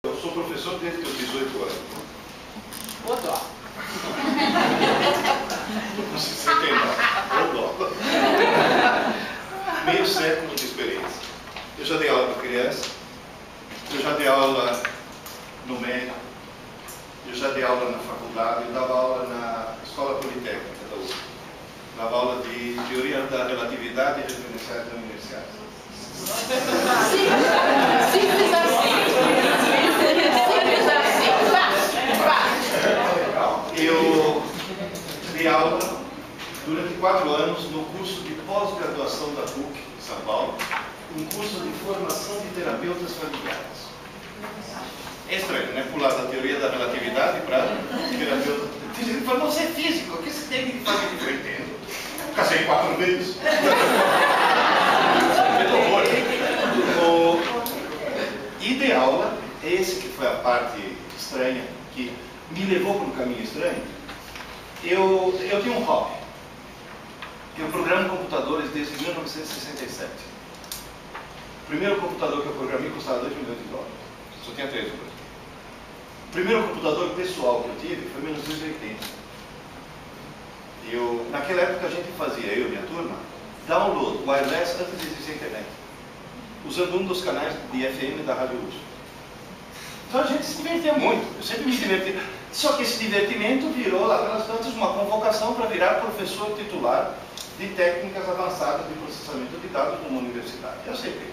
Eu sou professor desde que eu fiz 18 anos. Ô dó. Não sei se você tem dó. Ô dó. Meio século de experiência. Eu já dei aula para criança, eu já dei aula no médio, eu já dei aula na faculdade, eu dava aula na Escola Politécnica da USP. Dava aula de teoria da relatividade e referenciais da universidade. Simples assim. Simples assim. Eu dei aula durante 4 anos no curso de pós-graduação da PUC de São Paulo, um curso de formação de terapeutas familiares. É estranho, né? Pular da teoria da relatividade para terapeuta. Ele falou, você é físico, o que você tem que fazer? Eu entendo. Casei 4 vezes. O ideal, esse que foi a parte estranha, que me levou para um caminho estranho, eu tinha um hobby. Eu programo computadores desde 1967. O primeiro computador que eu programei custava $2 milhões. Só tinha 3 horas. O primeiro computador pessoal que eu tive foi em 1980. Naquela época a gente fazia, eu e minha turma, download wireless antes de existir a internet, usando um dos canais de FM da Rádio USP. Então a gente se divertia muito, eu sempre me divertia. Só que esse divertimento virou lá pelas tantas uma convocação para virar professor titular de técnicas avançadas de processamento de dados numa universidade. Eu aceitei.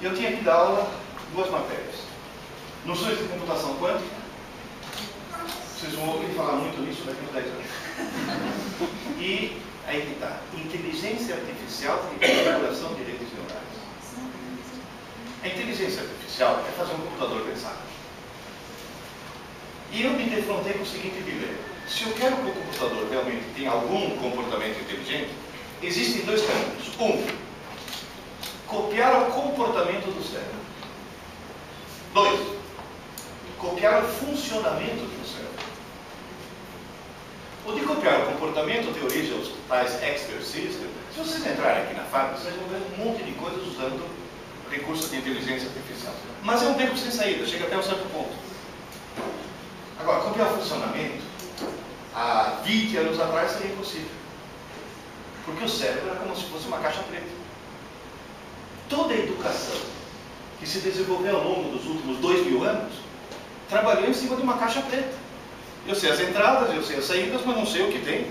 Eu tinha que dar aula 2 matérias. Noções de computação quântica. Vocês vão ouvir falar muito nisso daqui a 10 anos. E aí que está, inteligência artificial e configuração de redes neurais. A inteligência artificial é fazer um computador pensar. E eu me defrontei com o seguinte dilema. Se eu quero que o computador realmente tenha algum comportamento inteligente, existem 2 caminhos. Um, copiar o comportamento do cérebro. 2, copiar o funcionamento do cérebro. O de copiar o comportamento tem origem aos tais expert systems. Se vocês entrarem aqui na fábrica, vocês vão ver um monte de coisas usando recursos de inteligência artificial. Mas é um beco sem saída, chega até um certo ponto. Agora, copiar o funcionamento, há 20 anos atrás seria impossível. Porque o cérebro era como se fosse uma caixa preta. Toda a educação que se desenvolveu ao longo dos últimos 2.000 anos trabalhou em cima de uma caixa preta. Eu sei as entradas, eu sei as saídas, mas não sei o que tem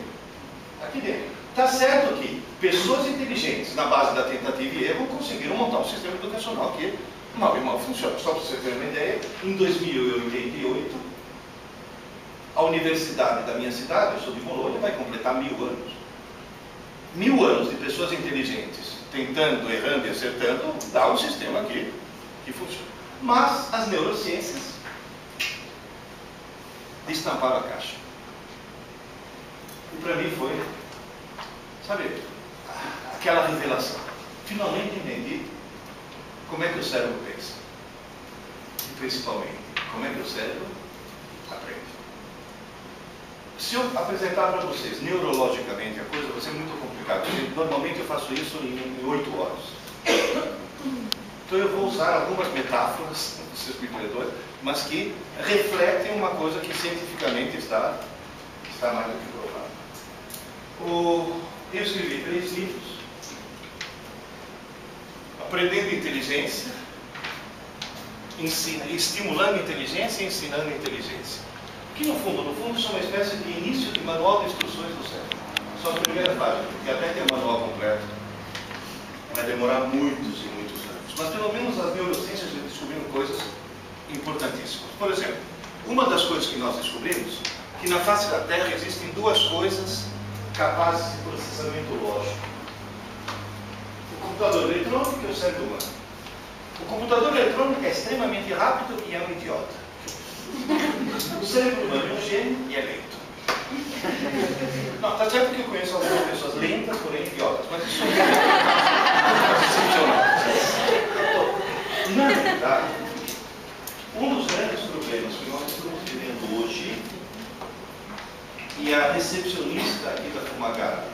aqui dentro. Está certo que pessoas inteligentes, na base da tentativa e erro, conseguiram montar um sistema educacional que mal e mal funciona. Só para você ter uma ideia, em 2088, a universidade da minha cidade, eu sou de Bolonha, vai completar 1000 anos. 1000 anos de pessoas inteligentes, tentando, errando e acertando, dá um sistema que funciona. Mas as neurociências destamparam a caixa. E para mim foi, sabe, aquela revelação. Finalmente entendi como é que o cérebro pensa. E principalmente, como é que o cérebro aprende. Se eu apresentar para vocês neurologicamente a coisa, vai ser muito complicado. Normalmente eu faço isso em 8 horas. Então eu vou usar algumas metáforas, vocês me perdoem, mas que refletem uma coisa que cientificamente está mais do que provado. Eu escrevi 3 livros. Aprendendo inteligência, estimulando inteligência e ensinando inteligência. Que no fundo, são uma espécie de início de manual de instruções do cérebro. Só a primeira página, porque até ter o manual completo vai demorar muitos e muitos anos. Mas pelo menos as neurociências já descobriram coisas importantíssimas. Por exemplo, uma das coisas que nós descobrimos é que na face da Terra existem 2 coisas capazes de processamento lógico. O computador eletrônico e o cérebro humano. O computador eletrônico é extremamente rápido e é um idiota. O cérebro humano é um gênio e é lento. Não, está certo que eu conheço algumas pessoas lentas, porém idiotas, mas isso é excepcional. Na verdade, um dos grandes problemas que nós estamos vivendo hoje, e a recepcionista aqui da Fumagara,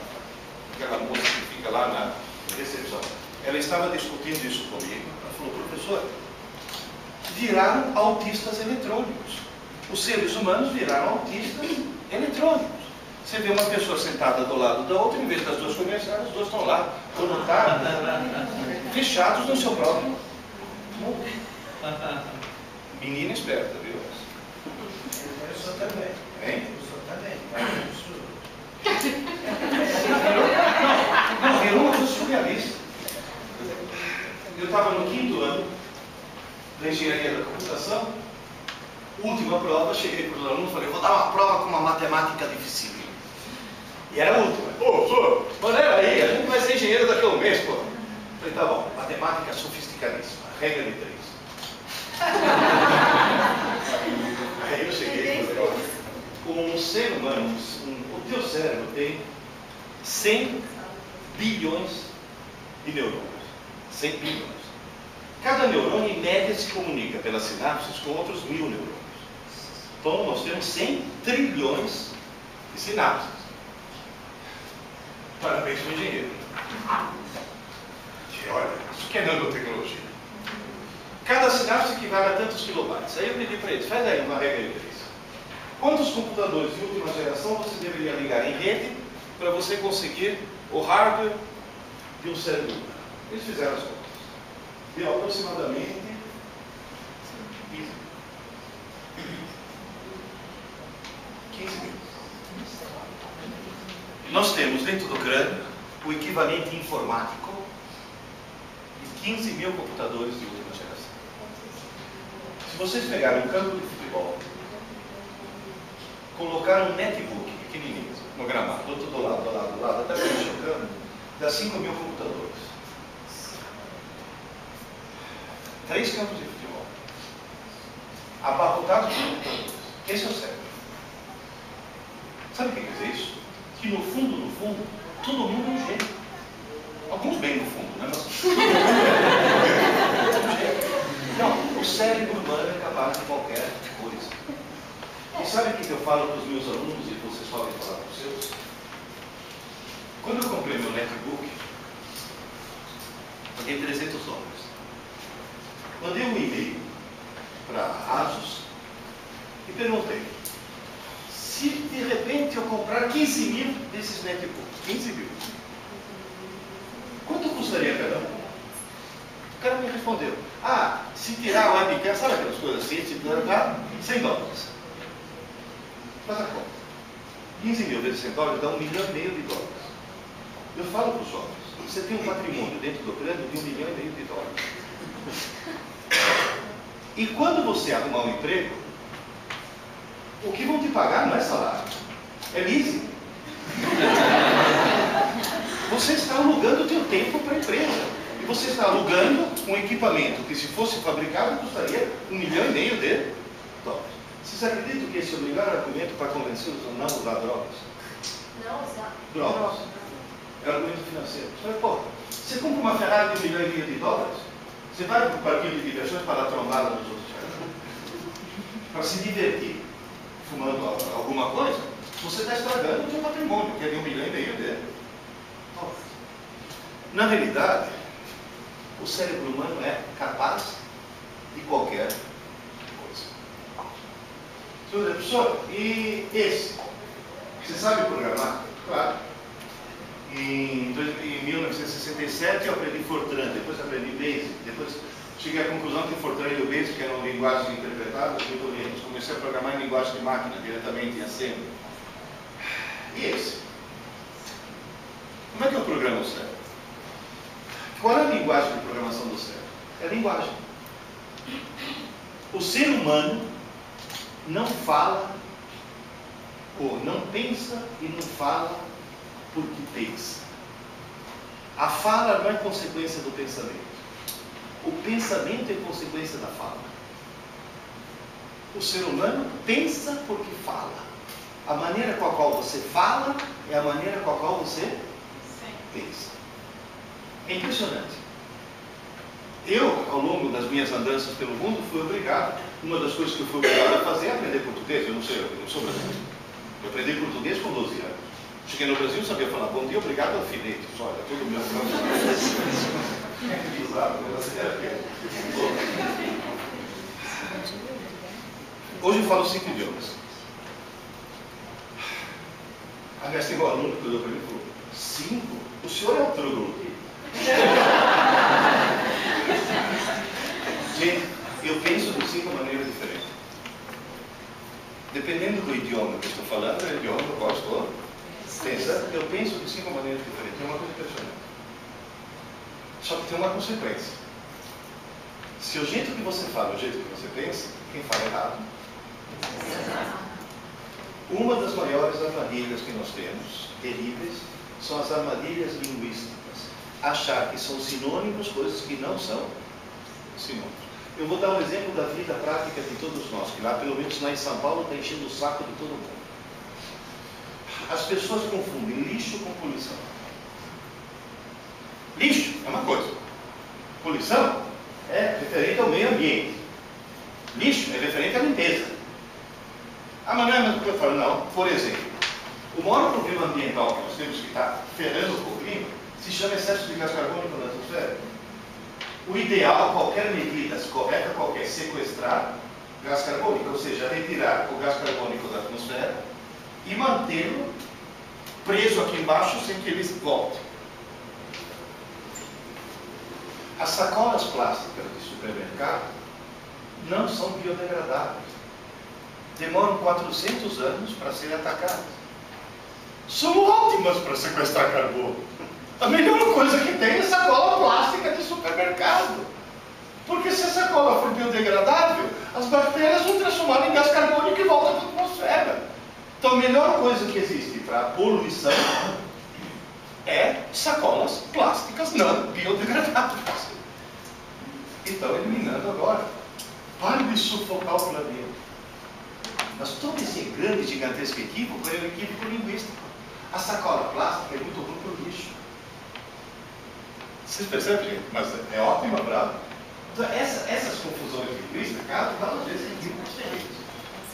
aquela moça que fica lá na recepção, ela estava discutindo isso comigo. Ela falou, professor, viraram autistas eletrônicos. Os seres humanos viraram autistas eletrônicos. Você vê uma pessoa sentada do lado da outra, em vez das duas conversarem, os dois estão lá, conotados, fechados no seu próprio mundo. Menina esperta, viu? Eu sou também. Hein? Eu sou também. Não, virou uma coisa surrealista. Eu estava no 5º ano da engenharia da computação, última prova, cheguei para os alunos e falei, vou dar uma prova com uma matemática difícil. E era a última. Pô, maneira aí, a gente vai ser engenheiro daqui a um mês, pô. Falei, tá bom, matemática sofisticadíssima, regra de 3. Aí eu cheguei e falei, olha, como um ser humano, o teu cérebro tem 100 bilhões de neurônios. 100 bilhões. Cada neurônio, em média, se comunica pelas sinapses com outros 1000 neurônios. Então, nós temos 100 trilhões de sinapses. Parabéns para o engenheiro. E olha, isso que é nanotecnologia. Cada sinapse equivale a tantos kilobytes. Aí eu pedi para eles, faz aí uma regra de 3. Quantos computadores de última geração você deveria ligar em rede para você conseguir o hardware de um cérebro humano? Eles fizeram as contas. Deu aproximadamente 15 mil. Nós temos dentro do crânio o equivalente informático de 15 mil computadores de última geração. Se vocês pegarem um campo de futebol, colocar um netbook pequenininho no gramado, do lado, até preencher o campo, dá 5 mil computadores. 3 campos de futebol, abarrotados de computadores. Esse é o cérebro. Sabe o que quer dizer isso? Que no fundo, todo mundo é um gênio. Alguns bem no fundo, né? Mas todo mundo é um gênio. Não, o cérebro humano é capaz de qualquer coisa. E sabe o que eu falo para os meus alunos e vocês podem falar para os seus? Quando eu comprei meu netbook, paguei $300. Mandei um e-mail para a Asus e perguntei, se de repente eu comprar 15 mil desses netbooks, 15 mil, quanto custaria cada um? O cara me respondeu, se tirar a webcam, sabe aquelas coisas assim, se tirar, $100. Faz a conta. 15 mil vezes $100 dá $1,5 milhão. Eu falo para os jovens, você tem um patrimônio dentro do crânio de $1,5 milhão. E quando você arrumar um emprego, o que vão te pagar não é salário, é leasing. Você está alugando o teu tempo para a empresa. E você está alugando um equipamento que, se fosse fabricado, custaria $1,5 milhão. Vocês acreditam que esse é o melhor argumento para convencer os a não usar drogas? Não usar. Drogas. É argumento financeiro. Você compra uma Ferrari de $1,5 milhão, você vai para o parquinho de diversões para dar trombada nos outros caras, para se divertir, fumando alguma coisa, você está estragando o seu patrimônio, que é de $1,5 milhão. Na realidade, o cérebro humano é capaz de qualquer coisa. Professor, e esse? Você sabe programar? Claro. Em 1967 eu aprendi Fortran, depois aprendi Basic, depois cheguei à conclusão que o Fortran e o Basic eram linguagens interpretadas muito menos. Comecei a programar em linguagem de máquina, diretamente em assembly. E esse? Como é que eu programo o cérebro? Qual é a linguagem de programação do cérebro? É a linguagem. O ser humano não fala, ou não pensa e não fala porque pensa. A fala não é consequência do pensamento. O pensamento é consequência da fala. O ser humano pensa porque fala. A maneira com a qual você fala é a maneira com a qual você pensa. É impressionante. Eu, ao longo das minhas andanças pelo mundo, fui obrigado. Uma das coisas que eu fui obrigado a fazer é aprender português. Eu não sou brasileiro. Eu aprendi português com 12 anos. Cheguei no Brasil, sabia falar bom dia, obrigado, alfinete. Olha, tudo meu. Hoje eu falo 5 idiomas. Aliás, tem um aluno que olhou para mim e falou: 5? O senhor é o troglodita? Gente, eu penso de 5 maneiras diferentes. Dependendo do idioma que eu estou falando, é o idioma que eu gosto. Eu penso de 5 maneiras diferentes. É uma coisa impressionante. Só que tem uma consequência. Se o jeito que você fala é o jeito que você pensa, quem fala errado? Uma das maiores armadilhas que nós temos, terríveis, são as armadilhas linguísticas. Achar que são sinônimos coisas que não são sinônimos. Eu vou dar um exemplo da vida prática de todos nós, que lá, pelo menos lá em São Paulo, está enchendo o saco de todo mundo. As pessoas confundem lixo com poluição. Lixo é uma coisa. Poluição é referente ao meio ambiente. Lixo é referente à limpeza. Ah, mas não é a mesma coisa. Eu falo, não. Por exemplo, o maior problema ambiental que nós temos que estar ferrando com o clima se chama excesso de gás carbônico na atmosfera. O ideal, qualquer medida correta, qualquer sequestrar gás carbônico, ou seja, retirar o gás carbônico da atmosfera e mantê-lo preso aqui embaixo sem que ele volte. As sacolas plásticas de supermercado não são biodegradáveis. Demoram 400 anos para serem atacadas. São ótimas para sequestrar carbono. A melhor coisa que tem é sacola plástica de supermercado. Porque se a sacola for biodegradável, as bactérias vão transformar em gás carbônico e voltam para a atmosfera. Então a melhor coisa que existe para a poluição é sacolas plásticas não biodegradáveis. Então, eliminando agora. Pare de sufocar o planeta. Mas todo esse grande, gigantesco equívoco é um equívoco linguístico. A sacola plástica é muito ruim para o lixo. Vocês percebem, gente? Mas é ótima para... Então, essas confusões linguísticas, cada vez é equívocos terríveis.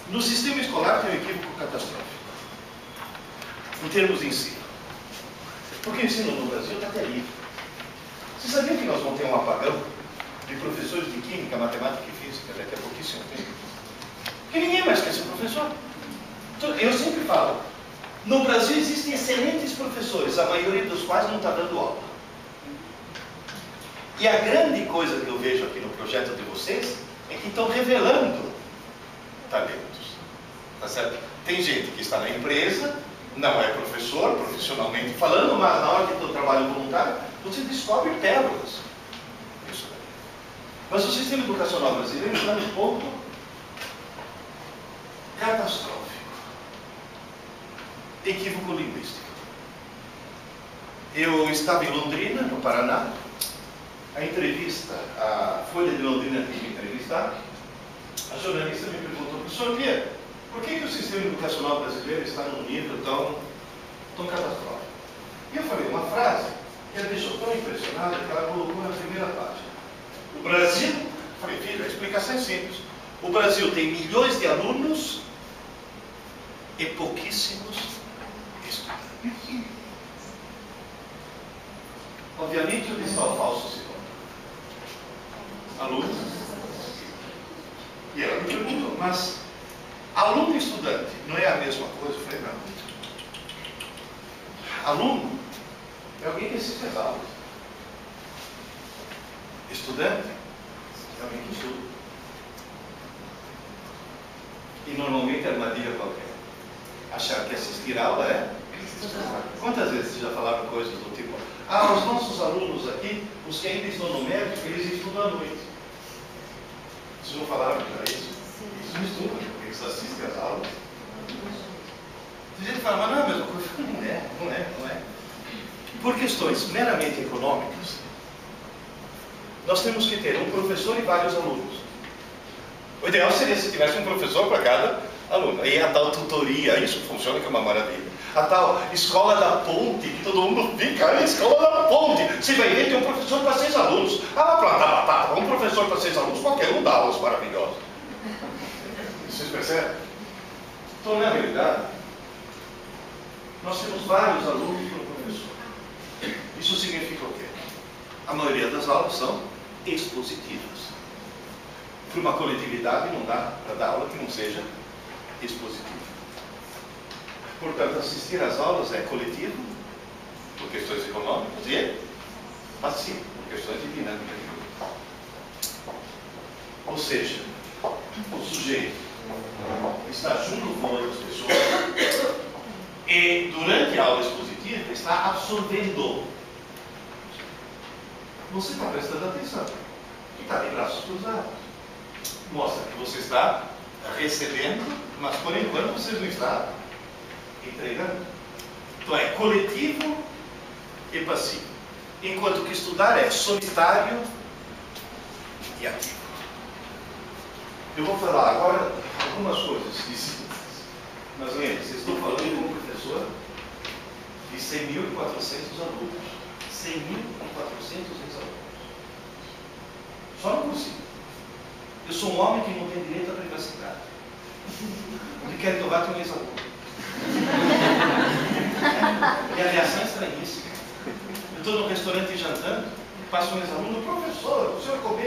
No sistema escolar tem um equívoco catastrófico. Em termos de ensino. Porque o ensino no Brasil está terrível. Vocês sabiam que nós vamos ter um apagão de professores de química, matemática e física daqui a pouquíssimo tempo? Porque ninguém mais quer ser professor. Então, eu sempre falo, no Brasil existem excelentes professores, a maioria dos quais não está dando aula. E a grande coisa que eu vejo aqui no projeto de vocês é que estão revelando talentos. Tá certo? Tem gente que está na empresa, não é professor, profissionalmente falando, mas na hora que tem o trabalho voluntário, você descobre pérolas. Isso daí. Mas o sistema educacional brasileiro está num ponto catastrófico. Equívoco linguístico. Eu estava em Londrina, no Paraná. A entrevista, a Folha de Londrina quis me entrevistar. A jornalista me perguntou: professor Pierre, por que o sistema educacional brasileiro está num nível tão catastrófico? E eu falei uma frase que ela deixou tão impressionada que ela colocou na primeira página. O Brasil, falei, filho, a explicação é simples. O Brasil tem milhões de alunos e pouquíssimos estudantes. Obviamente, onde está o falso sinônimo? Alunos. E ela me perguntou, mas aluno e estudante não é a mesma coisa? Eu falei, não. Aluno é alguém que assiste às aulas. Estudante é alguém que estuda. E normalmente a armadilha qualquer. Achar que assistir a aula é estudar. Quantas vezes vocês já falaram coisas do tipo: ah, os nossos alunos aqui, os que ainda estão no médico, eles estudam à noite. Vocês não falaram para isso? Eles não estudam, porque eles assistem às aulas. Tem gente que fala, mas não é a mesma coisa. Não é. Por questões meramente econômicas, nós temos que ter um professor e vários alunos. O ideal seria se tivesse um professor para cada aluno. E a tal tutoria, isso funciona que é uma maravilha. A tal escola da ponte, que todo mundo fica, a escola da ponte. Você vai ver, tem um professor para 6 alunos. Ah, vai plantar batata, um professor para 6 alunos, qualquer um dá aulas maravilhosas. Vocês percebem? Então, na realidade, nós temos vários alunos para o professor. Isso significa o quê? A maioria das aulas são expositivas. Para uma coletividade não dá para dar aula que não seja expositiva. Portanto, assistir às aulas é coletivo, por questões econômicas, e passivo, por questões de dinâmica de grupo. Ou seja, o sujeito está junto com outras pessoas e, durante a aula expositiva, está absorvendo. Você está prestando atenção e está de braços cruzados. Mostra que você está recebendo, mas por enquanto você não está entregando. Então é coletivo e passivo. Enquanto que estudar é solitário e ativo. Eu vou falar agora algumas coisas distintas. Mas lembre-se, estou falando com um professor de 100.400 alunos. 100.400 ex-alunos. Só no cursinho. Eu sou um homem que não tem direito à privacidade. Onde quer que eu vá, tem um ex-aluno. E a reação é estranhíssima. Eu estou no restaurante jantando, passa um ex-aluno, professor, o senhor comeu